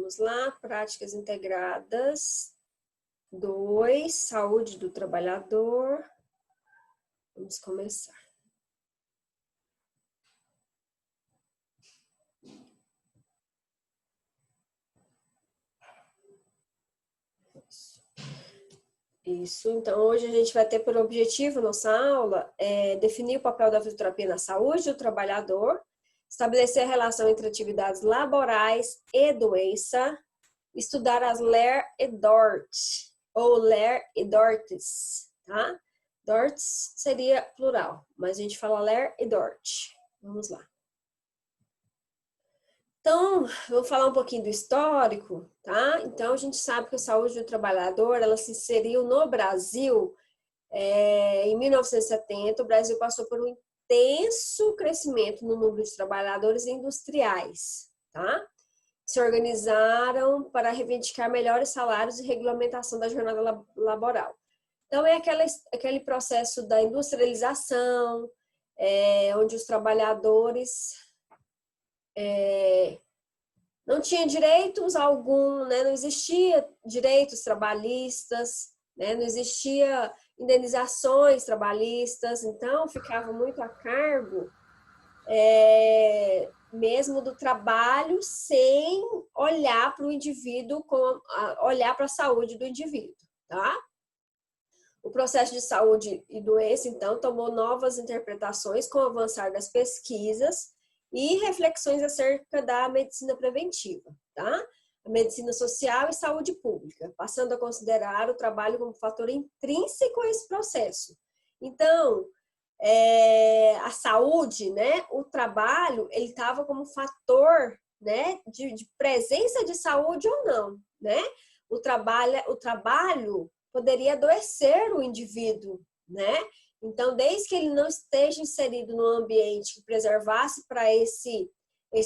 Vamos lá, práticas integradas. 2, saúde do trabalhador. Vamos começar. Isso, então hoje a gente vai ter por objetivo, nossa aula, definir o papel da fisioterapia na saúde do trabalhador, estabelecer a relação entre atividades laborais e doença, estudar as LER e DORT, ou LER e DORTs, tá? DORTs seria plural, mas a gente fala LER e DORT. Vamos lá. Então, vou falar um pouquinho do histórico, tá? Então, a gente sabe que a saúde do trabalhador, ela se inseriu no Brasil em 1970. O Brasil passou por um intenso crescimento no número de trabalhadores industriais, tá? Se organizaram para reivindicar melhores salários e regulamentação da jornada laboral. Então, é aquele processo da industrialização, onde os trabalhadores não tinham direitos algum, né? Não existia direitos trabalhistas, né? Não existia indenizações trabalhistas, então ficava muito a cargo mesmo do trabalho, sem olhar para o indivíduo, olhar para a saúde do indivíduo, tá? O processo de saúde e doença, então, tomou novas interpretações com o avançar das pesquisas e reflexões acerca da medicina preventiva, tá? A medicina social e saúde pública, passando a considerar o trabalho como fator intrínseco a esse processo. Então, a saúde, né, o trabalho, ele estava como fator, né, de presença de saúde ou não, né? O trabalho poderia adoecer o indivíduo, né? Então, desde que ele não esteja inserido no ambiente que preservasse para esse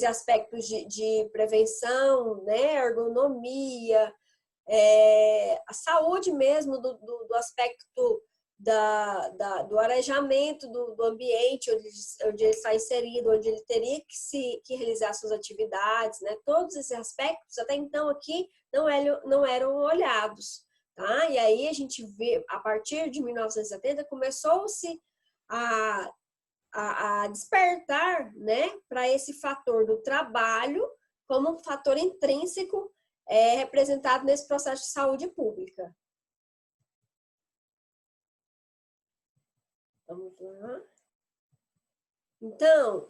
aspecto de prevenção, né, ergonomia, a saúde mesmo do aspecto do arejamento do ambiente onde ele está inserido, onde ele teria que realizar suas atividades, né? Todos esses aspectos, até então aqui, não eram olhados, tá? E aí a gente vê, a partir de 1970, começou-se a despertar, né, para esse fator do trabalho como um fator intrínseco representado nesse processo de saúde pública. Vamos lá. Então,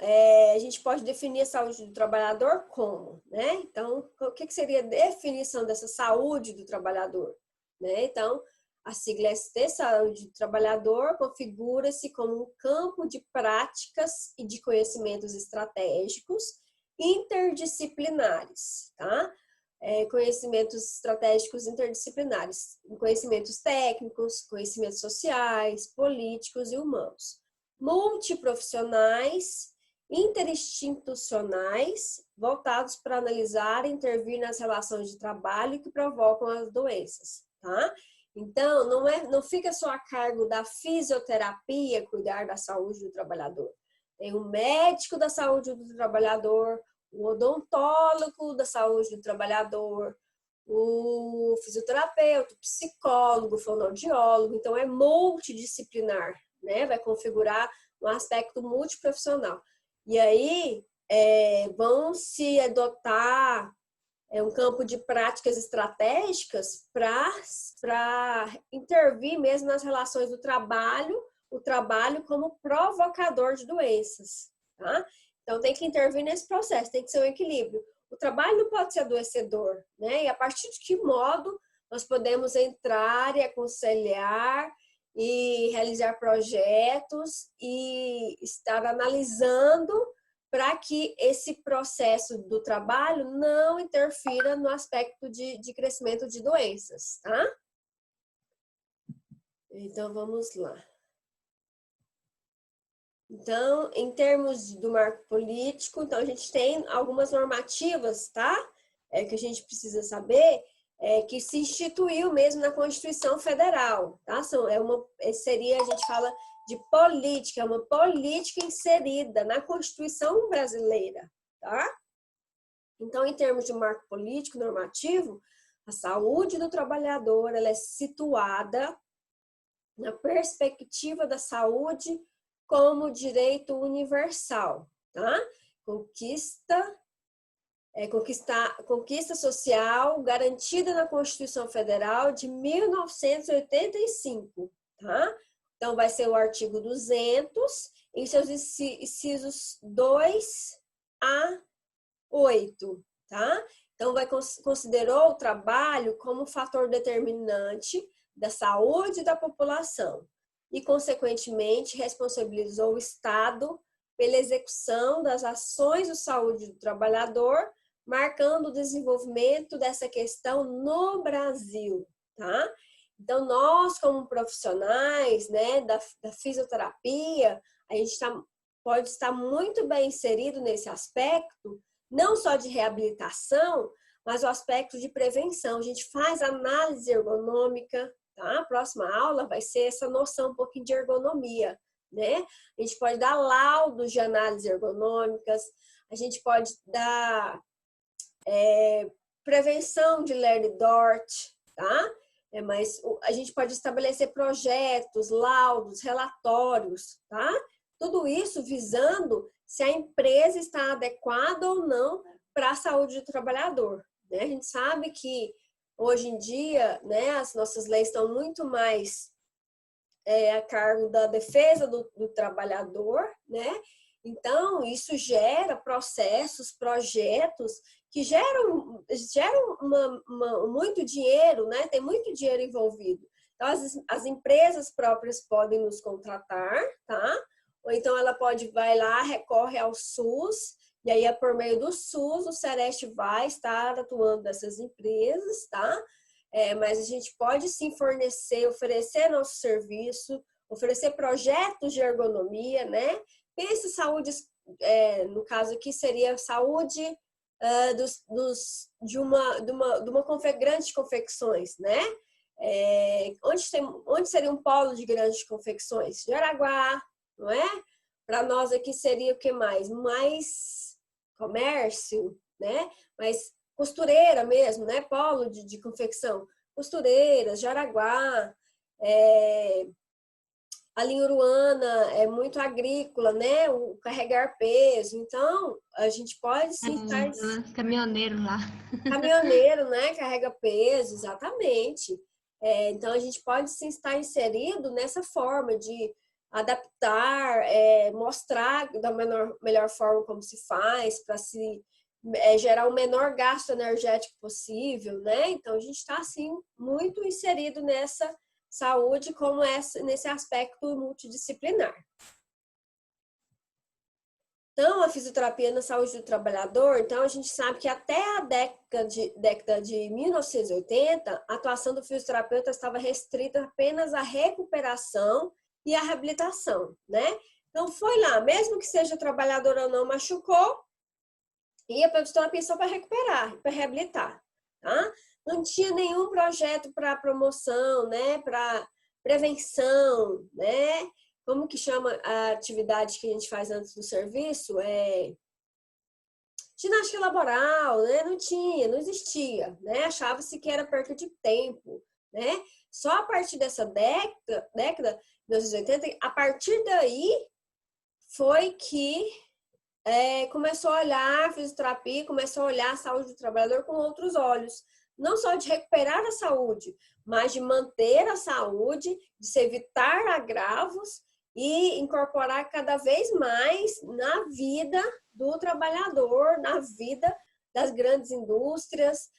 a gente pode definir a saúde do trabalhador como, né? Então, o que seria a definição dessa saúde do trabalhador? Né? Então, a sigla ST, saúde do trabalhador, configura-se como um campo de práticas e de conhecimentos estratégicos interdisciplinares, tá? Conhecimentos estratégicos interdisciplinares, conhecimentos técnicos, conhecimentos sociais, políticos e humanos, multiprofissionais, interinstitucionais, voltados para analisar e intervir nas relações de trabalho que provocam as doenças, tá? Então, não fica só a cargo da fisioterapia cuidar da saúde do trabalhador. Tem o médico da saúde do trabalhador, o odontólogo da saúde do trabalhador, o fisioterapeuta, o psicólogo, o fonoaudiólogo. Então, é multidisciplinar, né? Vai configurar um aspecto multiprofissional. E aí, vão se adotar um campo de práticas estratégicas para intervir mesmo nas relações do trabalho, o trabalho como provocador de doenças, tá? Então, tem que intervir nesse processo, tem que ser um equilíbrio. O trabalho não pode ser adoecedor, né? E a partir de que modo nós podemos entrar e aconselhar e realizar projetos e estar analisando para que esse processo do trabalho não interfira no aspecto de crescimento de doenças, tá? Então, vamos lá. Então, em termos do marco político, então a gente tem algumas normativas, tá? Que a gente precisa saber, que se instituiu mesmo na Constituição Federal, tá? Seria, a gente fala de política, é uma política inserida na Constituição brasileira, tá? Então, em termos de marco político normativo, a saúde do trabalhador ela é situada na perspectiva da saúde como direito universal, tá? Conquista social garantida na Constituição Federal de 1985, tá? Então, vai ser o artigo 200, em seus incisos 2 a 8, tá? Então, considerou o trabalho como fator determinante da saúde da população e, consequentemente, responsabilizou o Estado pela execução das ações de saúde do trabalhador, marcando o desenvolvimento dessa questão no Brasil, tá? Então, nós, como profissionais, né, da fisioterapia, a gente pode estar muito bem inserido nesse aspecto, não só de reabilitação, mas o aspecto de prevenção. A gente faz análise ergonômica, tá? A próxima aula vai ser essa noção um pouquinho de ergonomia, né? A gente pode dar laudos de análise ergonômicas, a gente pode dar prevenção de Lernie-Dort, tá? Mas a gente pode estabelecer projetos, laudos, relatórios, tá? Tudo isso visando se a empresa está adequada ou não para a saúde do trabalhador, né? A gente sabe que hoje em dia, né, as nossas leis estão muito mais a cargo da defesa do trabalhador, né? Então, isso gera processos, projetos que geram muito dinheiro, né? Tem muito dinheiro envolvido. Então, as empresas próprias podem nos contratar, tá? Ou então ela vai lá, recorre ao SUS, e aí, por meio do SUS, o Sereste vai estar atuando nessas empresas, tá? Mas a gente pode sim oferecer nosso serviço, oferecer projetos de ergonomia, né? Pense saúde, no caso aqui seria saúde de uma grandes confecções, né? Onde seria um polo de grandes confecções? Jaraguá, não é? Para nós aqui seria o que mais? Mais comércio, né? Mas costureira mesmo, né? Polo de confecção. Costureiras, Jaraguá, ali em Uruana é muito agrícola, né? O carregar peso. Então, a gente pode sim estar... Caminhoneiro lá. Caminhoneiro, né? Carrega peso, exatamente. Então, a gente pode sim estar inserido nessa forma de adaptar, mostrar da melhor forma como se faz, para se gerar o menor gasto energético possível, né? Então, a gente está, assim, muito inserido nessa saúde como nesse aspecto multidisciplinar. Então, a fisioterapia na saúde do trabalhador, então a gente sabe que até a década de 1980, a atuação do fisioterapeuta estava restrita apenas à recuperação e à reabilitação, né? Então, foi lá, mesmo que seja trabalhador ou não, machucou, ia para a fisioterapia só para recuperar, para reabilitar, tá? Não tinha nenhum projeto para promoção, né? Para prevenção, né? Como que chama a atividade que a gente faz antes do serviço? Ginástica laboral, né? Não tinha, não existia, né? Achava-se que era perda de tempo, né? Só a partir dessa década de 1980, a partir daí foi que começou a olhar a fisioterapia, começou a olhar a saúde do trabalhador com outros olhos. Não só de recuperar a saúde, mas de manter a saúde, de se evitar agravos e incorporar cada vez mais na vida do trabalhador, na vida das grandes indústrias,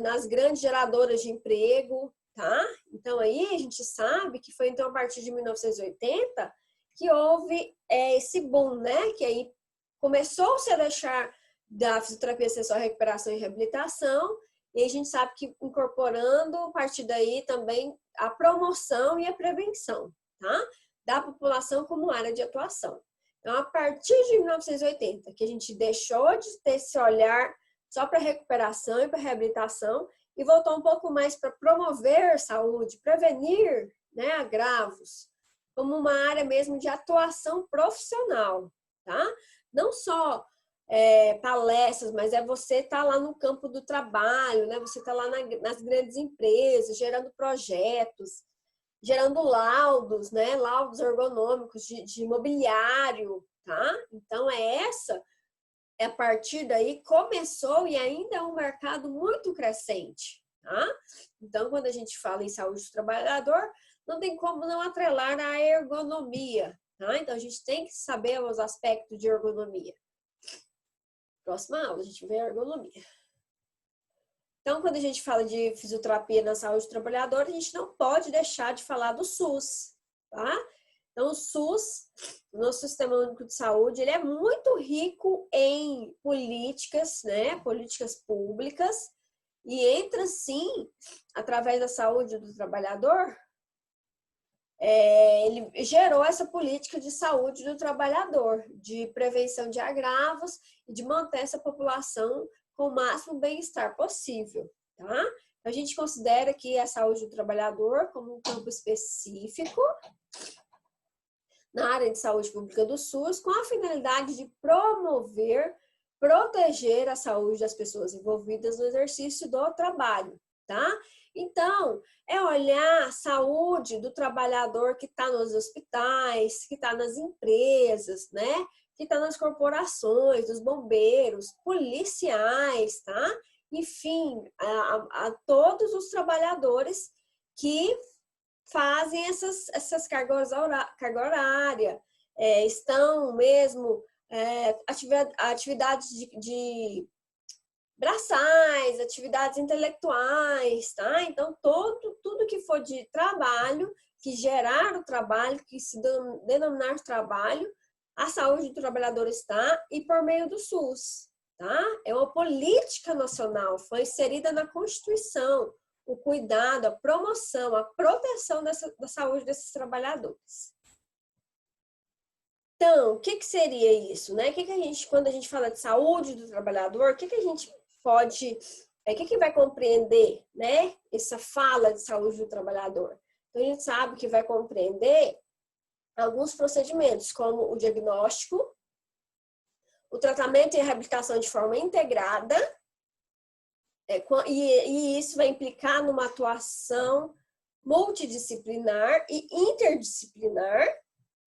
nas grandes geradoras de emprego, tá? Então, aí a gente sabe que foi então a partir de 1980 que houve esse boom, né? Que aí começou-se a deixar da fisioterapia ser só recuperação e reabilitação, e a gente sabe que incorporando a partir daí também a promoção e a prevenção, tá? Da população como área de atuação. Então, a partir de 1980, que a gente deixou de ter esse olhar só para recuperação e para reabilitação e voltou um pouco mais para promover saúde, prevenir, né, agravos, como uma área mesmo de atuação profissional, tá? Não só palestras, mas é você estar lá no campo do trabalho, né? Você está lá nas grandes empresas, gerando projetos, gerando laudos, né? Laudos ergonômicos de imobiliário, tá? Então, a partir daí começou e ainda é um mercado muito crescente, tá? Então, quando a gente fala em saúde do trabalhador, não tem como não atrelar a ergonomia, tá? Então, a gente tem que saber os aspectos de ergonomia. Próxima aula, a gente vê a ergonomia. Então, quando a gente fala de fisioterapia na saúde do trabalhador, a gente não pode deixar de falar do SUS, tá? Então, o SUS, o nosso Sistema Único de Saúde, ele é muito rico em políticas, né? Políticas públicas, e entra, sim, através da saúde do trabalhador, ele gerou essa política de saúde do trabalhador, de prevenção de agravos e de manter essa população com o máximo bem-estar possível, tá? A gente considera que a saúde do trabalhador como um campo específico na área de saúde pública do SUS, com a finalidade de promover, proteger a saúde das pessoas envolvidas no exercício do trabalho, tá? Então, é olhar a saúde do trabalhador que está nos hospitais, que está nas empresas, né? Que está nas corporações, dos bombeiros, policiais, tá? Enfim, a todos os trabalhadores que fazem essas cargas horárias, estão mesmo atividades de braçais, atividades intelectuais, tá? Então, tudo que for de trabalho, que gerar o trabalho, que se denominar trabalho, a saúde do trabalhador está e por meio do SUS, tá? É uma política nacional, foi inserida na Constituição, o cuidado, a promoção, a proteção da saúde desses trabalhadores. Então, o que seria isso, né? Quando a gente fala de saúde do trabalhador, o que a gente pode, o que vai compreender, né? Essa fala de saúde do trabalhador. Então, a gente sabe que vai compreender alguns procedimentos, como o diagnóstico, o tratamento e a reabilitação de forma integrada, e isso vai implicar numa atuação multidisciplinar e interdisciplinar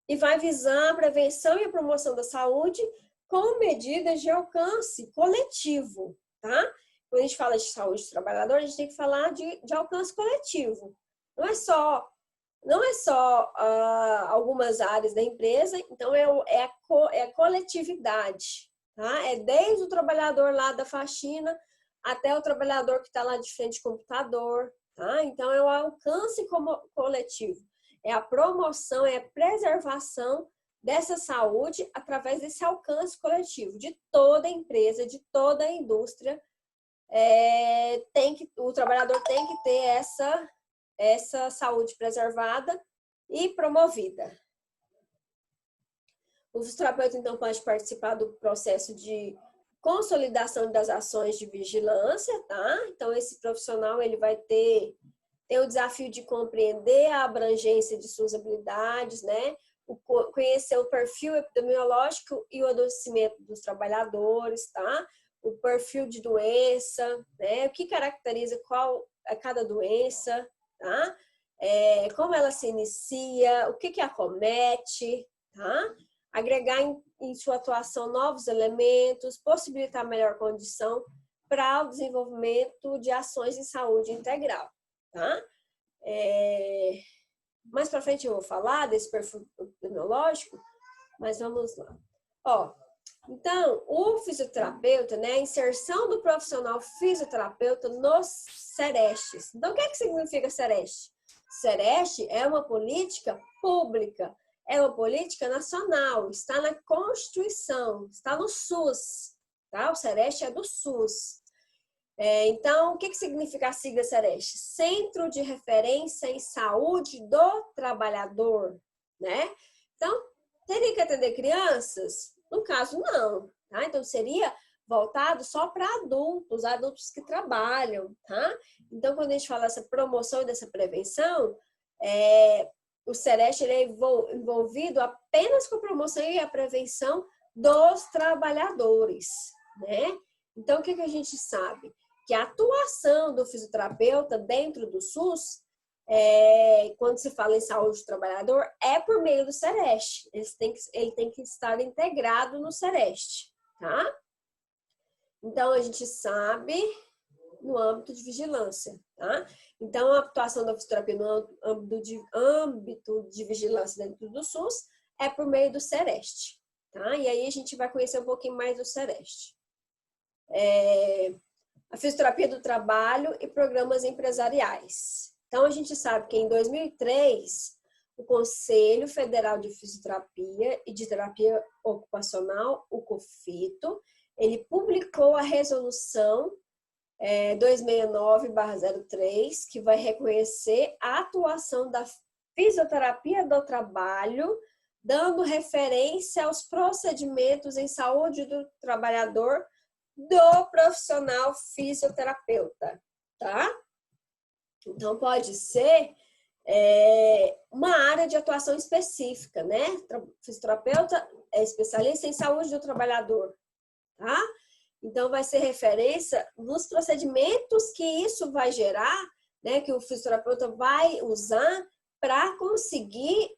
e vai visar a prevenção e a promoção da saúde com medidas de alcance coletivo, tá? Quando a gente fala de saúde do trabalhador, a gente tem que falar de alcance coletivo. Não é só algumas áreas da empresa, então é a coletividade, tá? É desde o trabalhador lá da faxina até o trabalhador que está lá de frente ao computador, tá? Então, é o alcance coletivo, é a promoção, é a preservação dessa saúde através desse alcance coletivo de toda a empresa, de toda a indústria. O trabalhador tem que ter essa saúde preservada e promovida. O fisioterapeuta, então, pode participar do processo de consolidação das ações de vigilância, tá? Então, esse profissional, ele vai ter o desafio de compreender a abrangência de suas habilidades, né? Conhecer o perfil epidemiológico e o adoecimento dos trabalhadores, tá? O perfil de doença, né? O que caracteriza qual é cada doença, tá? Como ela se inicia, o que acomete, tá? Agregar em sua atuação novos elementos, possibilitar melhor condição para o desenvolvimento de ações em saúde integral, tá? Mais para frente eu vou falar desse perfil epidemiológico, mas vamos lá. Então, o fisioterapeuta, né, a inserção do profissional fisioterapeuta nos SERESTs. Então, o que significa SEREST? SEREST é uma política pública, é uma política nacional, está na Constituição, está no SUS, tá? O SEREST é do SUS. Então, o que significa a sigla SEREST? Centro de Referência em Saúde do Trabalhador, né? Então, teria que atender crianças? No caso, não, tá? Então, seria voltado só para adultos que trabalham, tá? Então, quando a gente fala dessa promoção e dessa prevenção, o SEREST ele é envolvido apenas com a promoção e a prevenção dos trabalhadores, né? Então, o que a gente sabe? Que a atuação do fisioterapeuta dentro do SUS, quando se fala em saúde do trabalhador, é por meio do Sereste. Ele tem que estar integrado no Sereste, tá? Então, a gente sabe no âmbito de vigilância, tá? Então, a atuação da fisioterapia no âmbito de vigilância dentro do SUS é por meio do Sereste, tá? E aí a gente vai conhecer um pouquinho mais do Sereste. A fisioterapia do trabalho e programas empresariais. Então, a gente sabe que em 2003, o Conselho Federal de Fisioterapia e de Terapia Ocupacional, o COFITO, ele publicou a resolução 269/03, que vai reconhecer a atuação da fisioterapia do trabalho, dando referência aos procedimentos em saúde do trabalhador do profissional fisioterapeuta, tá? Então, pode ser uma área de atuação específica, né? Fisioterapeuta é especialista em saúde do trabalhador, tá? Então, vai ser referência nos procedimentos que isso vai gerar, né? Que o fisioterapeuta vai usar para conseguir,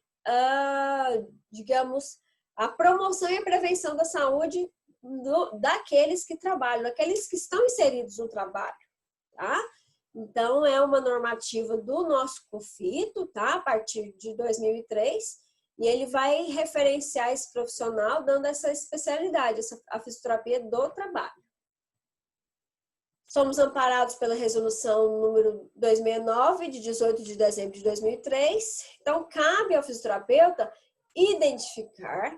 digamos, a promoção e a prevenção da saúde daqueles que trabalham, daqueles que estão inseridos no trabalho, tá? Então, é uma normativa do nosso COFITO, tá? A partir de 2003, e ele vai referenciar esse profissional dando essa especialidade, a fisioterapia do trabalho. Somos amparados pela resolução número 269, de 18 de dezembro de 2003. Então, cabe ao fisioterapeuta identificar,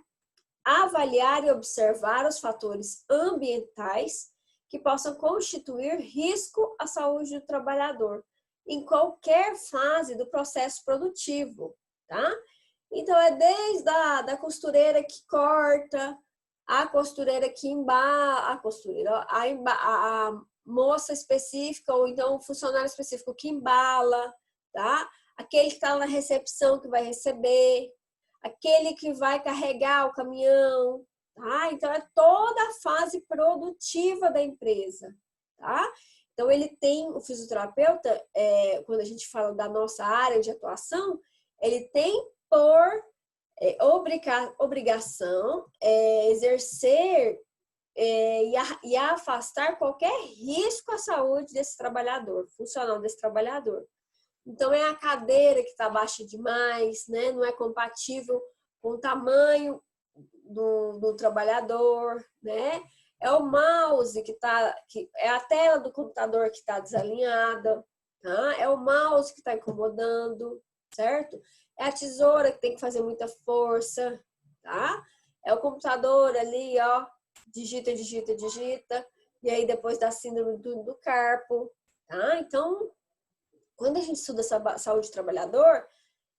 avaliar e observar os fatores ambientais que possam constituir risco à saúde do trabalhador em qualquer fase do processo produtivo, tá? Então, é desde da costureira que corta, a costureira que embala, a moça específica ou então o funcionário específico que embala, tá? Aquele que está na recepção que vai receber, aquele que vai carregar o caminhão, tá? Então, é toda a fase produtiva da empresa, tá? Então, o fisioterapeuta, quando a gente fala da nossa área de atuação, ele tem por obrigação exercer e afastar qualquer risco à saúde desse trabalhador, funcional desse trabalhador. Então, é a cadeira que está baixa demais, né? Não é compatível com o tamanho do trabalhador, né? É o mouse é a tela do computador que está desalinhada, tá? É o mouse que está incomodando, certo? É a tesoura que tem que fazer muita força, tá? É o computador ali, ó, digita, e aí depois dá síndrome do carpo, tá? Então, quando a gente estuda saúde do trabalhador,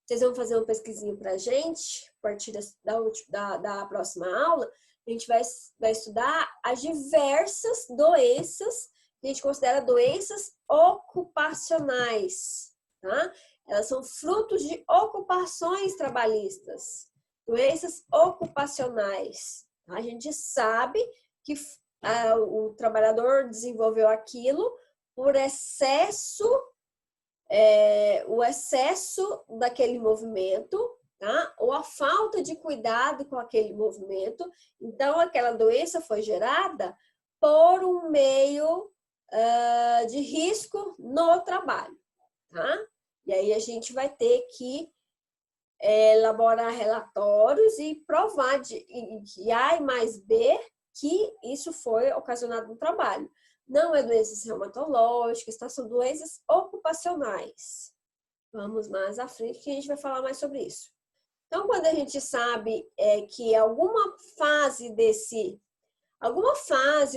vocês vão fazer uma pesquisinha pra gente, a partir da próxima aula, a gente vai estudar as diversas doenças que a gente considera doenças ocupacionais, tá? Elas são frutos de ocupações trabalhistas, doenças ocupacionais. A gente sabe que o trabalhador desenvolveu aquilo por o excesso daquele movimento, tá? Ou a falta de cuidado com aquele movimento. Então, aquela doença foi gerada por um meio de risco no trabalho, tá? E aí a gente vai ter que elaborar relatórios e provar de A e mais B que isso foi ocasionado no trabalho. Não é doenças reumatológicas, tá? São doenças ocupacionais. Vamos mais à frente que a gente vai falar mais sobre isso. Então, quando a gente sabe que alguma fase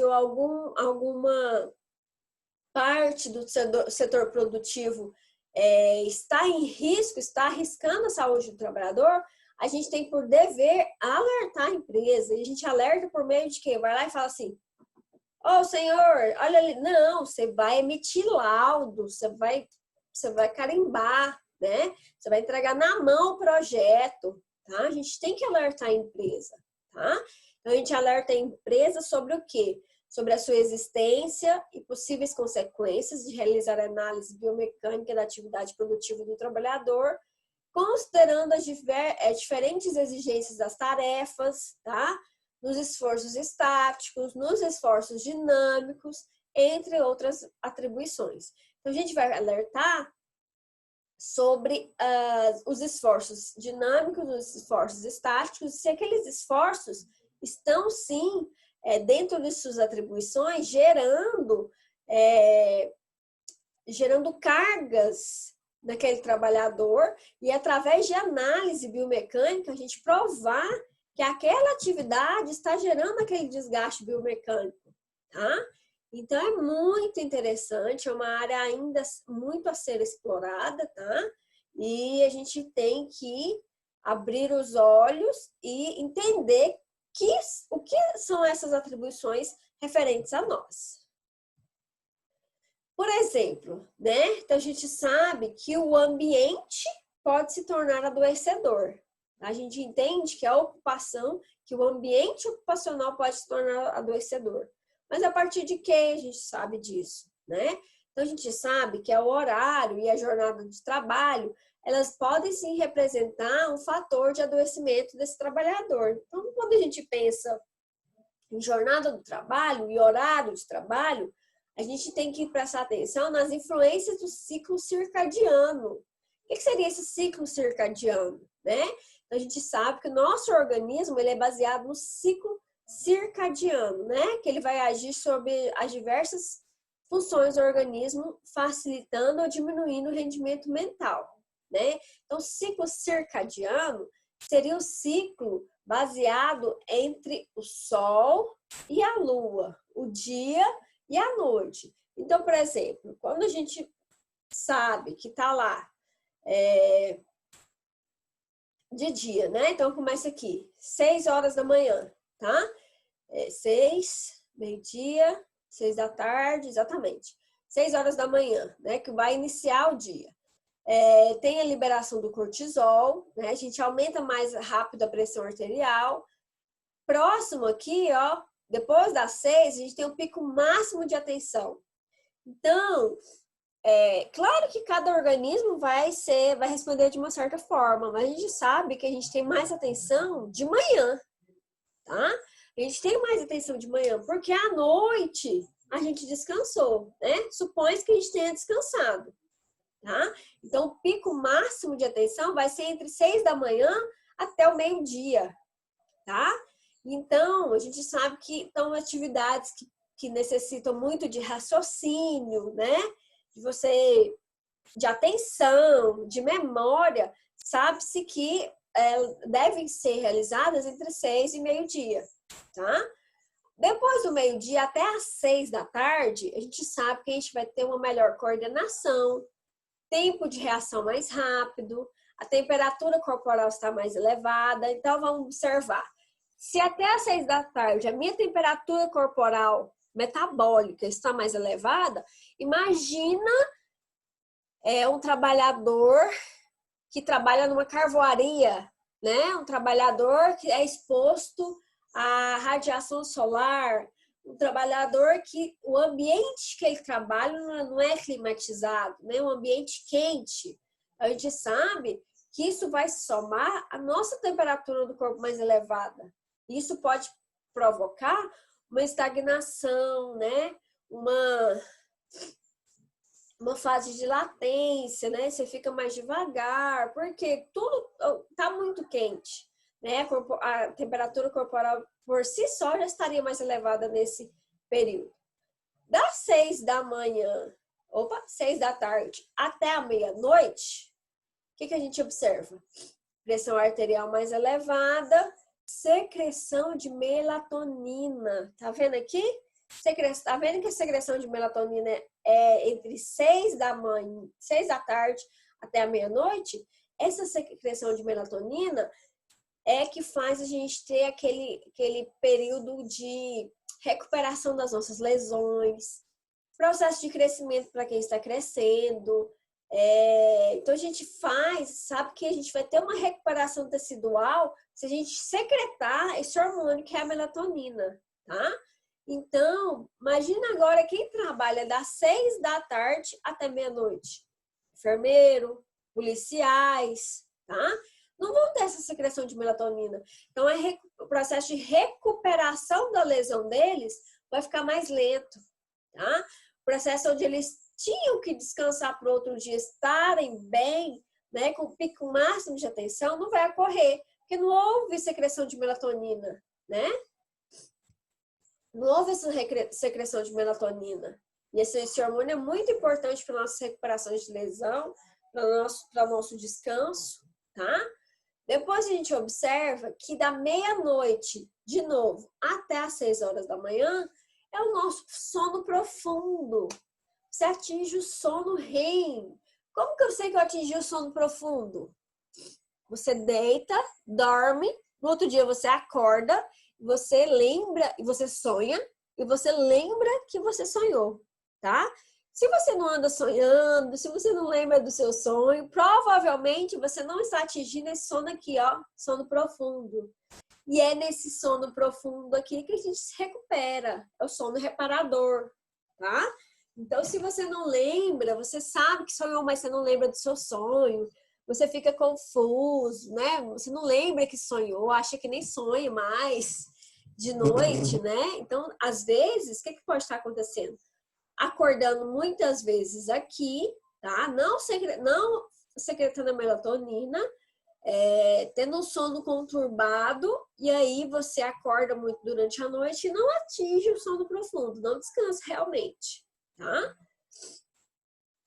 ou alguma parte do setor produtivo está em risco, está arriscando a saúde do trabalhador, a gente tem por dever alertar a empresa. E a gente alerta por meio de quê? Vai lá e fala assim: ô, senhor, olha ali. Não, você vai emitir laudo, você vai carimbar, né? Você vai entregar na mão o projeto, tá? A gente tem que alertar a empresa, tá? Então, a gente alerta a empresa sobre o quê? Sobre a sua existência e possíveis consequências de realizar análise biomecânica da atividade produtiva do trabalhador, considerando as diferentes exigências das tarefas, tá? Nos esforços estáticos, nos esforços dinâmicos, entre outras atribuições. Então, a gente vai alertar sobre os esforços dinâmicos, os esforços estáticos, se aqueles esforços estão, sim, dentro de suas atribuições, gerando cargas naquele trabalhador e, através de análise biomecânica, a gente provar que aquela atividade está gerando aquele desgaste biomecânico, tá? Então, é muito interessante, é uma área ainda muito a ser explorada, tá? E a gente tem que abrir os olhos e entender o que são essas atribuições referentes a nós. Por exemplo, né? Então, a gente sabe que o ambiente pode se tornar adoecedor. A gente entende que a ocupação, que o ambiente ocupacional pode se tornar adoecedor. Mas a partir de que a gente sabe disso, né? Então, a gente sabe que o horário e a jornada de trabalho, elas podem sim representar um fator de adoecimento desse trabalhador. Então, quando a gente pensa em jornada do trabalho e horário de trabalho, a gente tem que prestar atenção nas influências do ciclo circadiano. O que seria esse ciclo circadiano, né? Então, a gente sabe que o nosso organismo ele é baseado no ciclo circadiano, né? Que ele vai agir sobre as diversas funções do organismo, facilitando ou diminuindo o rendimento mental, né? Então, o ciclo circadiano seria o ciclo baseado entre o Sol e a Lua, o dia e a noite. Então, por exemplo, quando a gente sabe que está lá de dia, né? Então, começa aqui, 6 horas da manhã, tá? 6, meio-dia, 6 da tarde, exatamente. 6 horas da manhã, né? Que vai iniciar o dia. Tem a liberação do cortisol, né? A gente aumenta mais rápido a pressão arterial. Próximo aqui, ó, depois das 6, a gente tem um pico máximo de atenção. Então, claro que cada organismo vai responder de uma certa forma, mas a gente sabe que a gente tem mais atenção de manhã, tá? A gente tem mais atenção de manhã, porque à noite a gente descansou, né? Supõe que a gente tenha descansado, tá? Então, o pico máximo de atenção vai ser entre 6 da manhã até o meio-dia, tá? Então, a gente sabe que estão atividades que necessitam muito de raciocínio, né? De atenção, de memória, sabe-se que devem ser realizadas entre 6 e meio-dia, tá? Depois do meio-dia até às 6 da tarde, a gente sabe que a gente vai ter uma melhor coordenação, tempo de reação mais rápido, a temperatura corporal está mais elevada. Então, vamos observar. Se até às 6 da tarde a minha temperatura corporal metabólica está mais elevada, imagina um trabalhador que trabalha numa carvoaria, né? Um trabalhador que é exposto à radiação solar, um trabalhador que o ambiente que ele trabalha não é climatizado, né? Um ambiente quente. A gente sabe que isso vai somar a nossa temperatura do corpo mais elevada. Isso pode provocar uma estagnação, né? Uma fase de latência, né? Você fica mais devagar, porque tudo tá muito quente, né? A temperatura corporal por si só já estaria mais elevada nesse período. Das 6 da manhã, 6 da tarde até a meia-noite, o que a gente observa? Pressão arterial mais elevada, secreção de melatonina. Tá vendo aqui? Tá vendo que a secreção de melatonina é entre 6 da tarde até a meia-noite? Essa secreção de melatonina é que faz a gente ter aquele período de recuperação das nossas lesões, processo de crescimento para quem está crescendo. Então, a gente sabe que a gente vai ter uma recuperação tecidual se a gente secretar esse hormônio que é a melatonina, tá? Então, imagina agora quem trabalha das 6 da tarde até meia-noite. Enfermeiro, policiais, tá? Não vão ter essa secreção de melatonina. Então, o processo de recuperação da lesão deles vai ficar mais lento, tá? O processo onde eles tinham que descansar para o outro dia, estarem bem, né, com o pico máximo de atenção, não vai ocorrer, porque não houve secreção de melatonina, né? Não houve essa secreção de melatonina. E esse hormônio é muito importante para a nossa recuperação de lesão, para o nosso descanso, tá? Depois a gente observa que da meia-noite, de novo, até às 6 horas da manhã, é o nosso sono profundo. Você atinge o sono REM. Como que eu sei que eu atingi o sono profundo? Você deita, dorme, no outro dia você acorda, você lembra e você sonha, e você lembra que você sonhou, tá? Se você não anda sonhando, se você não lembra do seu sonho, provavelmente você não está atingindo esse sono aqui, ó, sono profundo. E é nesse sono profundo aqui que a gente se recupera, é o sono reparador, tá? Então, se você não lembra, você sabe que sonhou, mas você não lembra do seu sonho, você fica confuso, né? Você não lembra que sonhou, acha que nem sonha mais de noite, né? Então, às vezes, o que pode estar acontecendo? Acordando muitas vezes aqui, tá? Não secretando a melatonina, tendo um sono conturbado, e aí você acorda muito durante a noite e não atinge o sono profundo, não descansa realmente, tá?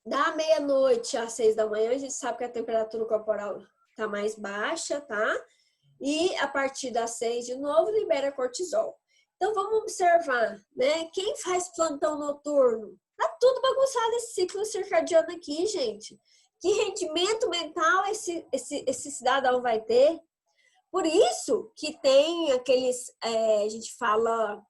Da meia-noite às 6 da manhã, a gente sabe que a temperatura corporal tá mais baixa, tá? E a partir das 6 de novo, libera cortisol. Então, vamos observar, né? Quem faz plantão noturno? Tá tudo bagunçado esse ciclo circadiano aqui, gente. Que rendimento mental esse cidadão vai ter? Por isso que tem aqueles, a gente fala,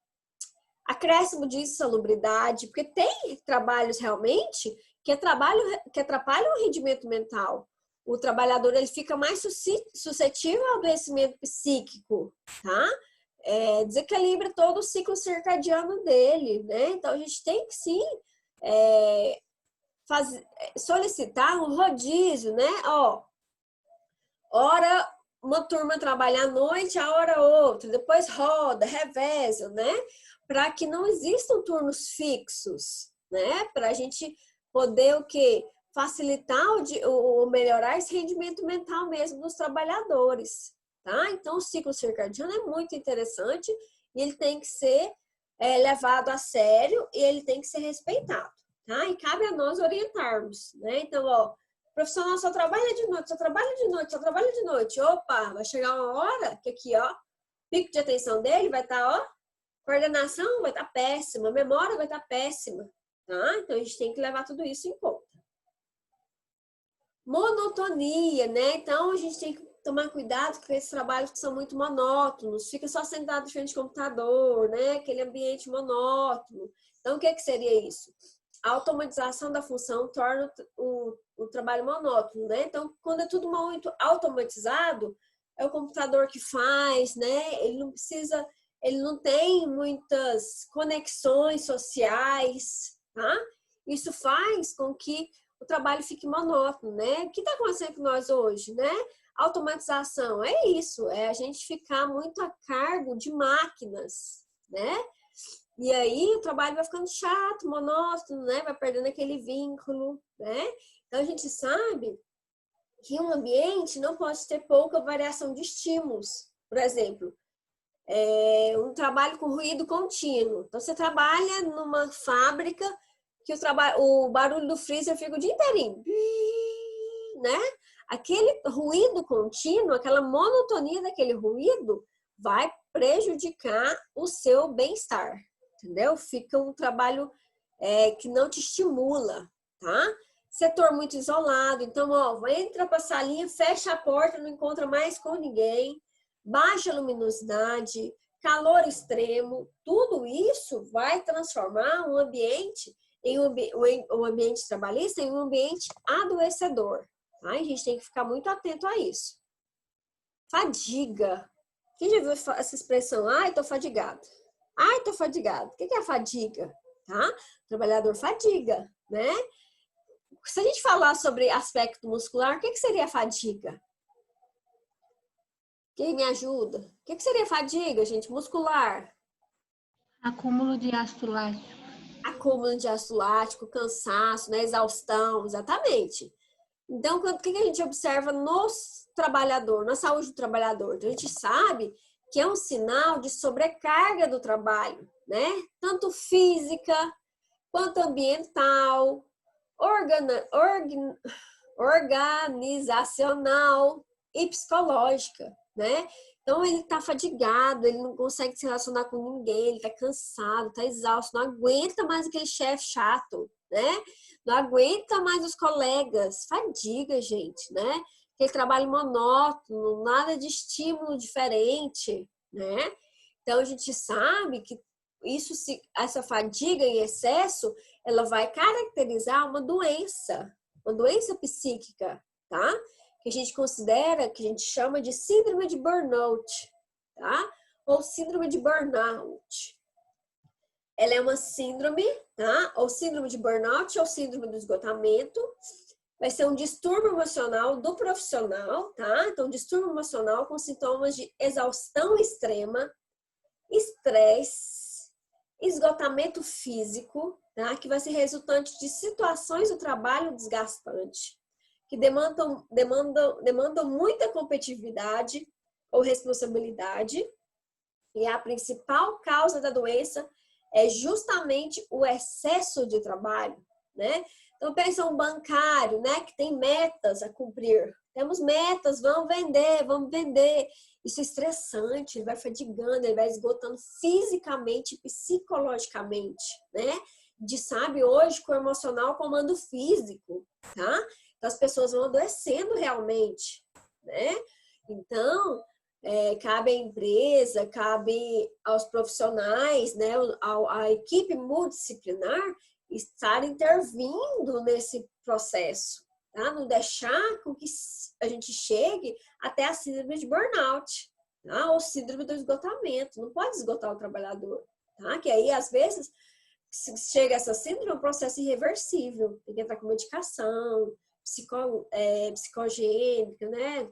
acréscimo de insalubridade, porque tem trabalhos realmente que atrapalham o rendimento mental. O trabalhador ele fica mais suscetível ao adoecimento psíquico, tá? Desequilibra todo o ciclo circadiano dele, né? Então, a gente tem que, sim, solicitar um rodízio, né? Hora uma turma trabalha à noite, a hora outra, depois roda, reveza, né? Para que não existam turnos fixos, né? Para a gente poder o quê? Facilitar ou melhorar esse rendimento mental mesmo dos trabalhadores, tá? Então, o ciclo circadiano é muito interessante e ele tem que ser levado a sério e ele tem que ser respeitado, tá? E cabe a nós orientarmos, né? Então, o profissional só trabalha de noite, só trabalha de noite, só trabalha de noite. Opa, vai chegar uma hora que aqui, ó, pico de atenção dele vai estar, ó, coordenação vai estar péssima, memória vai estar péssima, tá? Então, a gente tem que levar tudo isso em conta. Monotonia, né? Então, a gente tem que tomar cuidado com esses trabalhos que são muito monótonos, fica só sentado de frente ao computador, né? Aquele ambiente monótono. Então, o que seria isso? A automatização da função torna o trabalho monótono, né? Então, quando é tudo muito automatizado, é o computador que faz, né? Ele não tem muitas conexões sociais, tá? Isso faz com que o trabalho fique monótono, né? O que está acontecendo com nós hoje, né? Automatização, é isso, é a gente ficar muito a cargo de máquinas, né? E aí o trabalho vai ficando chato, monótono, né? Vai perdendo aquele vínculo, né? Então a gente sabe que um ambiente não pode ter pouca variação de estímulos. Por exemplo, um trabalho com ruído contínuo. Então você trabalha numa fábrica que o barulho do freezer fica o dia inteirinho, né? Aquele ruído contínuo, aquela monotonia daquele ruído vai prejudicar o seu bem-estar, entendeu? Fica um trabalho que não te estimula, tá? Setor muito isolado, então, ó, entra para a salinha, fecha a porta, não encontra mais com ninguém, baixa luminosidade, calor extremo, tudo isso vai transformar um ambiente um ambiente trabalhista em um ambiente adoecedor. Tá? A gente tem que ficar muito atento a isso. Fadiga. Quem já viu essa expressão? Ai, tô fadigado. Ai, tô fadigado. O que é a fadiga? Tá? O trabalhador fadiga, né? Se a gente falar sobre aspecto muscular, o que seria a fadiga? Quem me ajuda? O que seria fadiga, gente? Muscular. Acúmulo de ácido lático. Acúmulo de ácido lático, cansaço, né? Exaustão, exatamente. Então, o que a gente observa no trabalhador, na saúde do trabalhador? Então, a gente sabe que é um sinal de sobrecarga do trabalho, né? Tanto física quanto ambiental, organizacional e psicológica, né? Então ele tá fadigado, ele não consegue se relacionar com ninguém, ele tá cansado, tá exausto, não aguenta mais aquele chefe chato, né? Não aguenta mais os colegas, fadiga, gente, né? Aquele trabalho monótono, nada de estímulo diferente, né? Então a gente sabe que essa fadiga em excesso, ela vai caracterizar uma doença psíquica, tá? Que a gente considera, que a gente chama de síndrome de burnout, tá? Ou síndrome de burnout. Ela é uma síndrome, tá? Ou síndrome de burnout ou síndrome do esgotamento. Vai ser um distúrbio emocional do profissional, tá? Então, distúrbio emocional com sintomas de exaustão extrema, estresse, esgotamento físico, tá? Que vai ser resultante de situações do trabalho desgastante, que demandam muita competitividade ou responsabilidade. E a principal causa da doença é justamente o excesso de trabalho, né? Então, pensa um bancário, né, que tem metas a cumprir. Temos metas, vamos vender. Isso é estressante, ele vai fadigando, ele vai esgotando fisicamente e psicologicamente, né? Sabe, hoje, com o emocional comanda o físico, tá? Então, as pessoas vão adoecendo realmente, né? Então, cabe à empresa, cabe aos profissionais, né, a equipe multidisciplinar estar intervindo nesse processo, tá? Não deixar com que a gente chegue até a síndrome de burnout, tá? Ou síndrome do esgotamento. Não pode esgotar o trabalhador, tá? Que aí, às vezes, se chega essa síndrome, é um processo irreversível. Tem que entrar com medicação, psicogênica, né?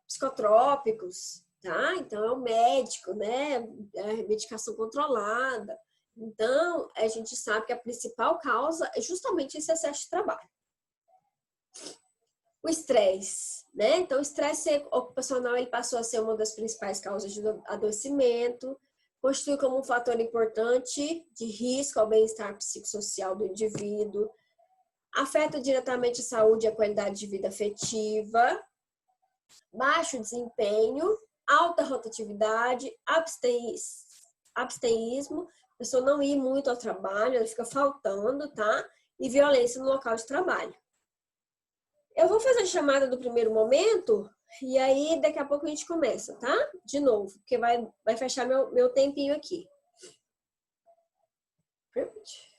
Psicotrópicos, tá? Então, é o médico, né? Medicação controlada. Então, a gente sabe que a principal causa é justamente esse excesso de trabalho. O estresse, né? Então, o estresse ocupacional ele passou a ser uma das principais causas de adoecimento, constitui como um fator importante de risco ao bem-estar psicossocial do indivíduo, afeta diretamente a saúde e a qualidade de vida afetiva, baixo desempenho, alta rotatividade, abstencionismo, a pessoa não ir muito ao trabalho, ela fica faltando, tá? E violência no local de trabalho. Eu vou fazer a chamada do primeiro momento e aí daqui a pouco a gente começa, tá? De novo, porque vai fechar meu tempinho aqui. Perfeito.